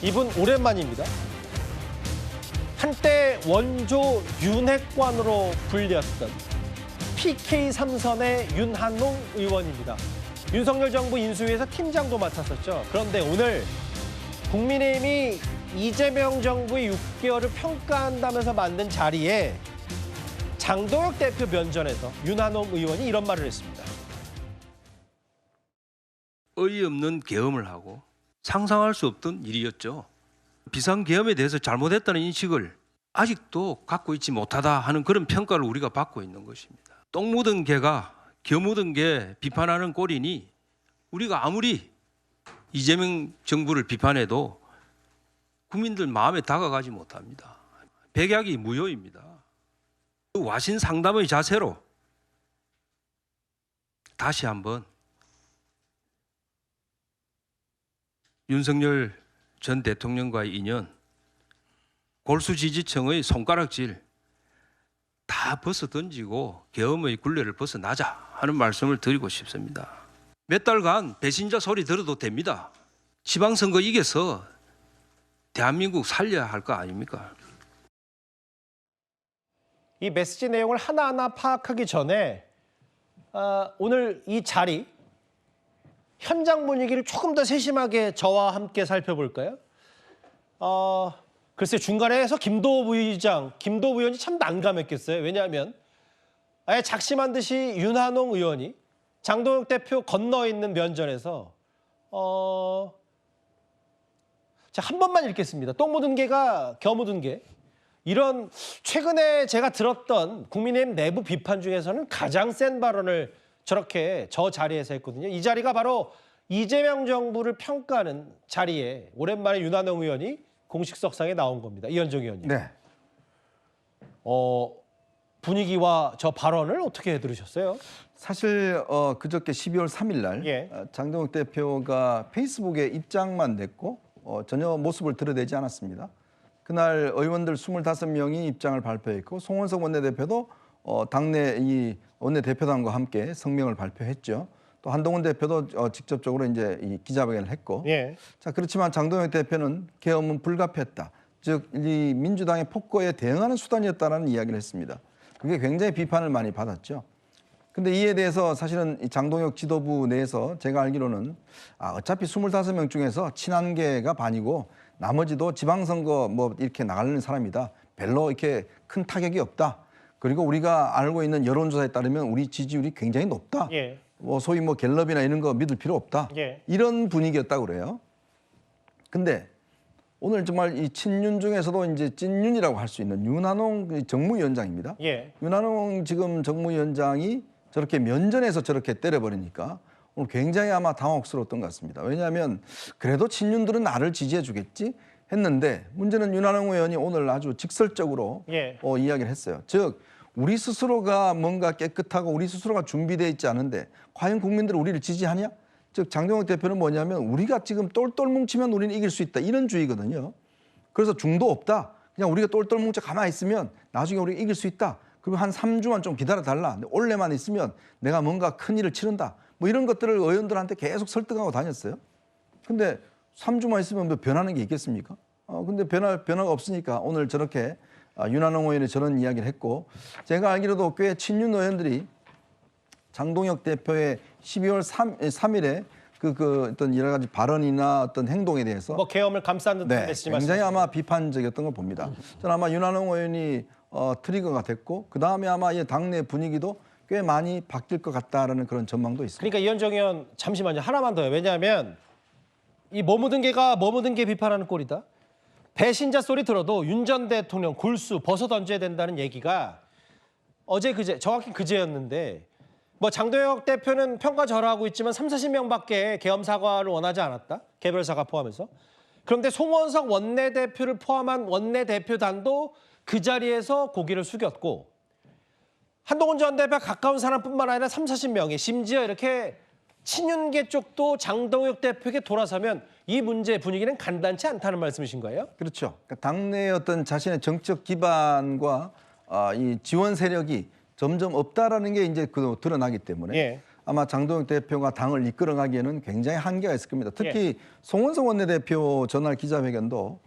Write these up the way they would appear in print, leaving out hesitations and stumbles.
이분 오랜만입니다. 한때 원조 윤핵관으로 불렸던 PK 삼선의 윤한홍 의원입니다. 윤석열 정부 인수위에서 팀장도 맡았었죠. 그런데 오늘 국민의힘이 이재명 정부의 6개월을 평가한다면서 만든 자리에 장동혁 대표 면전에서 윤한홍 의원이 이런 말을 했습니다. 어이없는 계엄을 하고 상상할 수 없던 일이었죠. 비상계엄에 대해서 잘못했다는 인식을 아직도 갖고 있지 못하다 하는 그런 평가를 우리가 받고 있는 것입니다. 똥 묻은 개가 겨 묻은 개 비판하는 꼴이니 우리가 아무리 이재명 정부를 비판해도 국민들 마음에 다가가지 못합니다. 백약이 무효입니다. 그 와신 상담의 자세로 다시 한번 윤석열 전 대통령과의 인연, 골수지지층의 손가락질 다 벗어 던지고 계엄의 굴레를 벗어나자 하는 말씀을 드리고 싶습니다. 몇 달간 배신자 소리 들어도 됩니다. 지방선거 이겨서 대한민국 살려야 할 거 아닙니까? 이 메시지 내용을 하나하나 파악하기 전에 오늘 이 자리, 현장 분위기를 조금 더 세심하게 저와 함께 살펴볼까요? 글쎄 중간에서 김도우 부위원이 참 난감했겠어요. 왜냐하면 아예 작심한 듯이 윤한홍 의원이 장동혁 대표 건너 있는 면전에서 자, 한 번만 읽겠습니다. 똥 묻은 개가 겨 묻은 개. 이런 최근에 제가 들었던 국민의힘 내부 비판 중에서는 가장 센 발언을 저렇게 저 자리에서 했거든요. 이 자리가 바로 이재명 정부를 평가하는 자리에 오랜만에 윤한홍 의원이 공식석상에 나온 겁니다. 이현정 의원님. 네. 분위기와 저 발언을 어떻게 들으셨어요? 사실 그저께 12월 3일 날 예. 장동혁 대표가 페이스북에 입장만 냈고 전혀 모습을 드러내지 않았습니다. 그날 의원들 25명이 입장을 발표했고 송원석 원내대표도 당내 이 원내대표단과 함께 성명을 발표했죠. 또 한동훈 대표도 직접적으로 이제 이 기자회견을 했고, 예. 자 그렇지만 장동혁 대표는 계엄은 불가피했다. 즉 이 민주당의 폭거에 대응하는 수단이었다라는 이야기를 했습니다. 그게 굉장히 비판을 많이 받았죠. 근데 이에 대해서 사실은 이 장동혁 지도부 내에서 제가 알기로는 어차피 25명 중에서 친한계가 반이고 나머지도 지방선거 뭐 이렇게 나가는 사람이다. 별로 이렇게 큰 타격이 없다. 그리고 우리가 알고 있는 여론조사에 따르면 우리 지지율이 굉장히 높다. 예. 뭐 소위 뭐 갤럽이나 이런 거 믿을 필요 없다. 예. 이런 분위기였다고 그래요. 근데 오늘 정말 이 친윤 중에서도 이제 찐윤이라고 할 수 있는 윤한홍 정무위원장입니다. 예. 윤한홍 지금 정무위원장이 저렇게 면전에서 저렇게 때려버리니까 오늘 굉장히 아마 당혹스러웠던 것 같습니다. 왜냐하면 그래도 친윤들은 나를 지지해 주겠지 했는데 문제는 윤한홍 의원이 오늘 아주 직설적으로 예. 이야기를 했어요. 즉 우리 스스로가 뭔가 깨끗하고 우리 스스로가 준비되어 있지 않은데 과연 국민들은 우리를 지지하냐? 즉 장동혁 대표는 뭐냐면 우리가 지금 똘똘 뭉치면 우리는 이길 수 있다 이런 주의거든요. 그래서 중도 없다. 그냥 우리가 똘똘 뭉쳐 가만히 있으면 나중에 우리가 이길 수 있다. 그리고 한 3주만 좀 기다려달라. 올해만 있으면 내가 뭔가 큰 일을 치른다. 뭐 이런 것들을 의원들한테 계속 설득하고 다녔어요. 근데 3주만 있으면 뭐 변하는 게 있겠습니까? 근데 변화가 없으니까 오늘 저렇게 윤한홍 의원이 저런 이야기를 했고 제가 알기로도 꽤 친윤 의원들이 장동혁 대표의 12월 3일에 그 어떤 여러 가지 발언이나 어떤 행동에 대해서 뭐 계엄을 감싼 듯한 메시지 굉장히 말씀하셨습니다. 아마 비판적이었던 걸 봅니다. 저는 아마 윤한홍 의원이 트리거가 됐고 그 다음에 아마 이 당내 분위기도 꽤 많이 바뀔 것 같다라는 그런 전망도 있습니다. 그러니까 이현정 의원 잠시만요. 하나만 더요. 왜냐하면 이 머무든 개가 머무든 개 비판하는 꼴이다. 배신자 소리 들어도 윤 전 대통령 골수 벗어 던져야 된다는 얘기가 어제 그제 정확히 그제였는데 뭐 장동혁 대표는 평가절하하고 있지만 30-40명밖에 계엄 사과를 원하지 않았다. 개별 사과 포함해서. 그런데 송원석 원내대표를 포함한 원내대표단도 그 자리에서 고개를 숙였고 한동훈 전 대표와 가까운 사람뿐만 아니라 30-40명이 심지어 이렇게 친윤계 쪽도 장동혁 대표에게 돌아서면 이 문제 분위기는 간단치 않다는 말씀이신 거예요? 그렇죠. 그러니까 당내의 어떤 자신의 정책 기반과 이 지원 세력이 점점 없다라는 게 이제 드러나기 때문에 예. 아마 장동혁 대표가 당을 이끌어가기에는 굉장히 한계가 있을 겁니다. 특히 송원석 원내대표 전날 기자회견도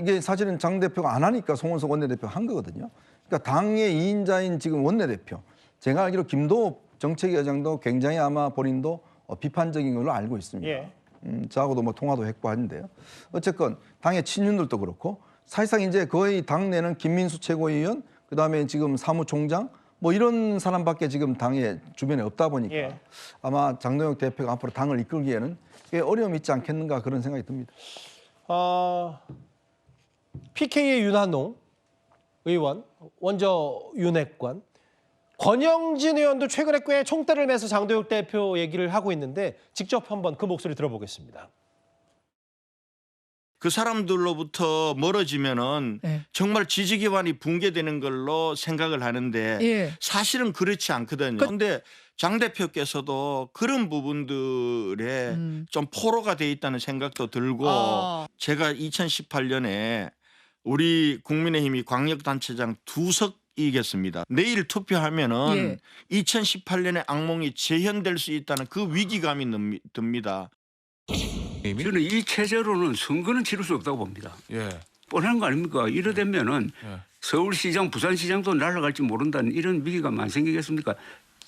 이게 사실은 장 대표가 안 하니까 송원석 원내대표가 한 거거든요. 그러니까 당의 2인자인 지금 원내대표, 제가 알기로 김도읍 정책위원장도 굉장히 아마 본인도 비판적인 걸로 알고 있습니다. 저하고도 뭐 통화도 했고 하는데요. 어쨌건 당의 친윤들도 그렇고 사실상 이제 거의 당내는 김민수 최고위원, 그다음에 지금 사무총장 뭐 이런 사람밖에 지금 당의 주변에 없다 보니까 아마 장동혁 대표가 앞으로 당을 이끌기에는 꽤 어려움이 있지 않겠는가 그런 생각이 듭니다. PK의 윤한홍 의원, 원저 윤핵관, 권영진 의원도 최근에 꽤 총대를 매서 장동혁 대표 얘기를 하고 있는데 직접 한번 그 목소리 들어보겠습니다. 그 사람들로부터 멀어지면은 정말 지지 기반이 붕괴되는 걸로 생각을 하는데 사실은 그렇지 않거든요. 그런데 장 대표께서도 그런 부분들에 좀 포로가 돼 있다는 생각도 들고 제가 2018년에 우리 국민의힘이 광역단체장 2석 이겼습니다. 내일 투표하면은 2018년의 악몽이 재현될 수 있다는 그 위기감이 듭니다. 저는 이 체제로는 선거는 치를 수 없다고 봅니다. 뻔한 거 아닙니까? 이러되면은 서울시장, 부산시장도 날아갈지 모른다는 이런 위기감 안 생기겠습니까?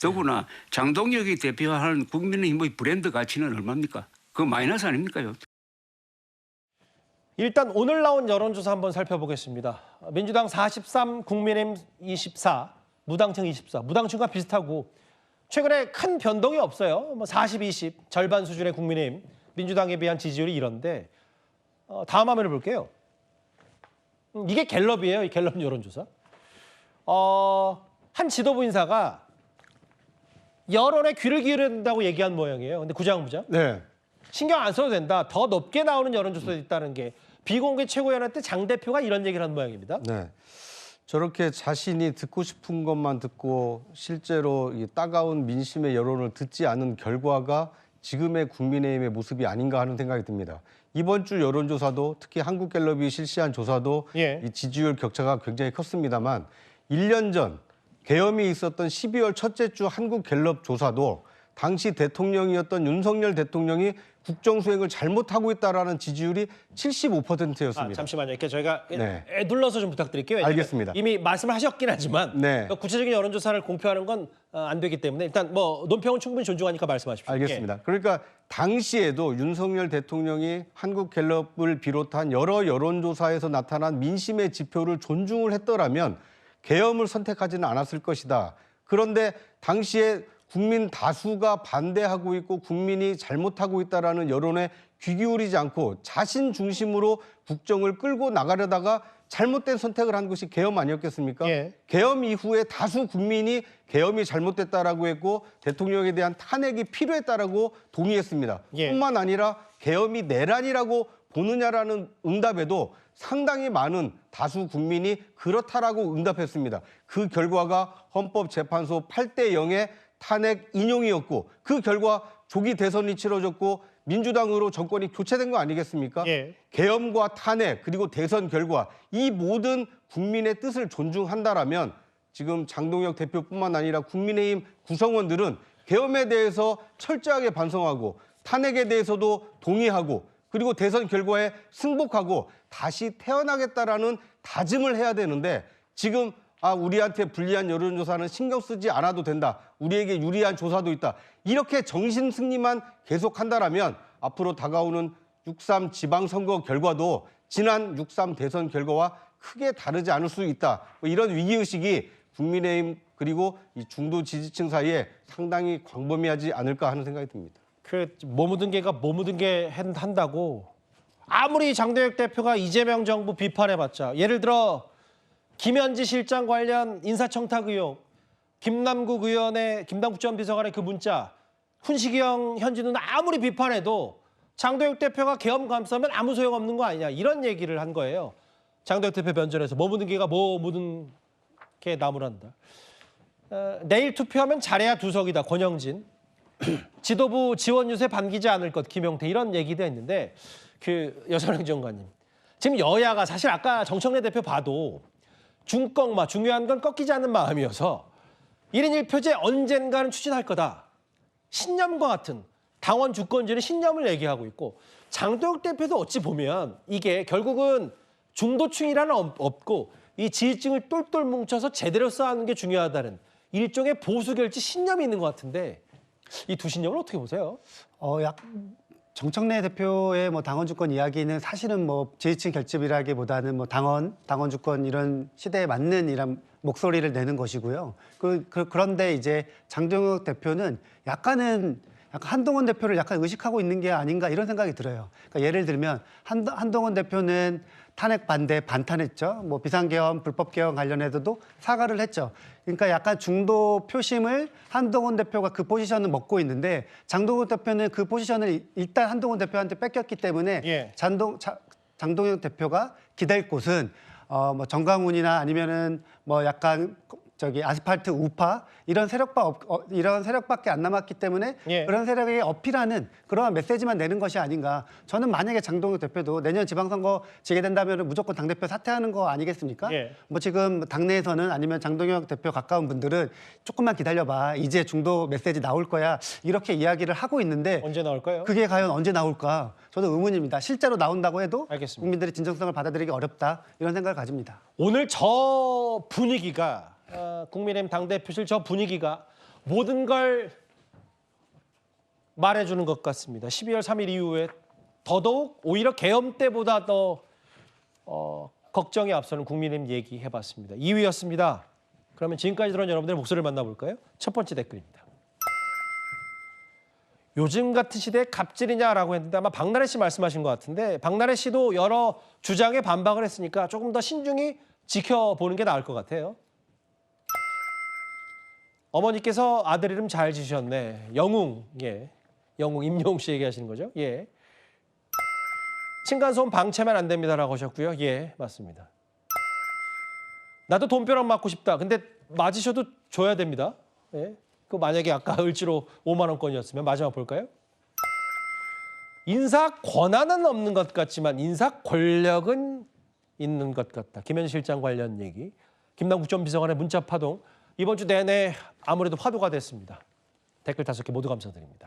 더구나 장동혁이 대표하는 국민의힘의 브랜드 가치는 얼마입니까? 그거 마이너스 아닙니까요? 일단 오늘 나온 여론조사 한번 살펴보겠습니다. 민주당 43, 국민의힘 24, 무당층 24, 무당층과 비슷하고 최근에 큰 변동이 없어요. 뭐 40, 20, 절반 수준의 국민의힘, 민주당에 비한 지지율이 이런데 다음 화면을 볼게요. 이게 갤럽이에요. 이 갤럽 여론조사. 한 지도부 인사가 여론에 귀를 기울여야 된다고 얘기한 모양이에요. 근데 구장부장 네. 신경 안 써도 된다. 더 높게 나오는 여론조사도 있다는 게 비공개 최고위원한테 장 대표가 이런 얘기를 한 모양입니다. 네. 저렇게 자신이 듣고 싶은 것만 듣고 실제로 이 따가운 민심의 여론을 듣지 않은 결과가 지금의 국민의힘의 모습이 아닌가 하는 생각이 듭니다. 이번 주 여론조사도 특히 한국갤럽이 실시한 조사도 이 지지율 격차가 굉장히 컸습니다만 1년 전 계엄이 있었던 12월 첫째 주 한국갤럽 조사도 당시 대통령이었던 윤석열 대통령이 국정 수행을 잘못하고 있다라는 지지율이 75%였습니다. 잠시만요. 이렇게 저희가 눌러서 좀 부탁드릴게요. 알겠습니다. 이미 말씀을 하셨긴 하지만 구체적인 여론조사를 공표하는 건 안 되기 때문에 일단 뭐 논평은 충분히 존중하니까 말씀하십시오. 알겠습니다. 그러니까 당시에도 윤석열 대통령이 한국갤럽을 비롯한 여러 여론조사에서 나타난 민심의 지표를 존중을 했더라면 계엄을 선택하지는 않았을 것이다. 그런데 당시에 국민 다수가 반대하고 있고 국민이 잘못하고 있다라는 여론에 귀 기울이지 않고 자신 중심으로 국정을 끌고 나가려다가 잘못된 선택을 한 것이 계엄 아니었겠습니까? 계엄 이후에 다수 국민이 계엄이 잘못됐다라고 했고 대통령에 대한 탄핵이 필요했다라고 동의했습니다. 뿐만 아니라 계엄이 내란이라고 보느냐라는 응답에도 상당히 많은 다수 국민이 그렇다라고 응답했습니다. 그 결과가 헌법재판소 8대 0의 탄핵 인용이었고 그 결과 조기 대선이 치러졌고 민주당으로 정권이 교체된 거 아니겠습니까? 계엄과 탄핵 그리고 대선 결과 이 모든 국민의 뜻을 존중한다라면 지금 장동혁 대표뿐만 아니라 국민의힘 구성원들은 계엄에 대해서 철저하게 반성하고 탄핵에 대해서도 동의하고 그리고 대선 결과에 승복하고 다시 태어나겠다라는 다짐을 해야 되는데 지금 우리한테 불리한 여론조사는 신경 쓰지 않아도 된다. 우리에게 유리한 조사도 있다. 이렇게 정신승리만 계속한다라면 앞으로 다가오는 6.3 지방선거 결과도 지난 6.3 대선 결과와 크게 다르지 않을 수 있다. 뭐 이런 위기의식이 국민의힘 그리고 이 중도 지지층 사이에 상당히 광범위하지 않을까 하는 생각이 듭니다. 뭐 묻은 개가 뭐 묻은 게 한다고 아무리 장동혁 대표가 이재명 정부 비판해봤자 예를 들어 김현지 실장 관련 인사청탁 의혹, 김남국 의원의 김남국 전 비서관의 그 문자, 훈시경 현진우는 아무리 비판해도 장동혁 대표가 계엄 감싸면 아무 소용없는 거 아니냐 이런 얘기를 한 거예요. 장동혁 대표 변전에서 뭐 묻은 개가 뭐 묻은 개 나무란다. 내일 투표하면 잘해야 2석이다. 권영진. 지도부 지원 유세 반기지 않을 것 김용태 이런 얘기도 했는데 그 여선행 장관님. 지금 여야가 사실 아까 정청래 대표 봐도 중요한 건 꺾이지 않는 마음이어서 1인 1표제 언젠가는 추진할 거다. 신념과 같은 당원 주권제는 신념을 얘기하고 있고 장동혁 대표도 어찌 보면 이게 결국은 중도층이라는 없고 이 지지층을 똘똘 뭉쳐서 제대로 쌓는 게 중요하다는 일종의 보수 결치 신념이 있는 것 같은데 이 두 신념을 어떻게 보세요? 정청래 대표의 뭐 당원 주권 이야기는 사실은 뭐 지지층 결집이라기보다는 뭐 당원 주권 이런 시대에 맞는 이런 목소리를 내는 것이고요. 그런데 이제 장동혁 대표는 약간 한동훈 대표를 약간 의식하고 있는 게 아닌가 이런 생각이 들어요. 그러니까 예를 들면 한동훈 대표는 탄핵 반대 반탄했죠. 뭐 비상계엄, 불법계엄 관련해서도 사과를 했죠. 그러니까 약간 중도 표심을 한동훈 대표가 그 포지션을 먹고 있는데 장동혁 대표는 그 포지션을 일단 한동훈 대표한테 뺏겼기 때문에 예. 장동혁 대표가 기댈 곳은 뭐 정강훈이나 아니면은 뭐 약간 아스팔트 우파 이런 세력밖에 안 남았기 때문에 예. 그런 세력에 어필하는 그러한 메시지만 내는 것이 아닌가. 저는 만약에 장동혁 대표도 내년 지방선거 지게 된다면 무조건 당대표 사퇴하는 거 아니겠습니까? 예. 뭐 지금 당내에서는 아니면 장동혁 대표 가까운 분들은 조금만 기다려봐. 이제 중도 메시지 나올 거야. 이렇게 이야기를 하고 있는데 언제 나올까요? 그게 과연 언제 나올까? 저는 의문입니다. 실제로 나온다고 해도 알겠습니다. 국민들이 진정성을 받아들이기 어렵다. 이런 생각을 가집니다. 오늘 저 분위기가 국민의힘 당대표실 저 분위기가 모든 걸 말해주는 것 같습니다. 12월 3일 이후에 더더욱 오히려 계엄 때보다 더 걱정이 앞서는 국민의힘 얘기해봤습니다. 2위였습니다. 그러면 지금까지 들은 여러분들의 목소리를 만나볼까요? 첫 번째 댓글입니다. 요즘 같은 시대에 갑질이냐라고 했는데 아마 박나래 씨 말씀하신 것 같은데 박나래 씨도 여러 주장에 반박을 했으니까 조금 더 신중히 지켜보는 게 나을 것 같아요. 어머니께서 아들 이름 잘 지으셨네. 영웅, 예. 영웅 임영웅 씨 얘기하시는 거죠? 예. 층간소음 방치하면 안 됩니다라고 하셨고요. 예, 맞습니다. 나도 돈벼락 맞고 싶다. 근데 맞으셔도 줘야 됩니다. 예. 그 만약에 아까 을지로 5만 원권이었으면 마지막 볼까요? 인사 권한은 없는 것 같지만 인사 권력은 있는 것 같다. 김현 실장 관련 얘기. 김남국 전 비서관의 문자 파동. 이번 주 내내 아무래도 화두가 됐습니다. 댓글 5개 모두 감사드립니다.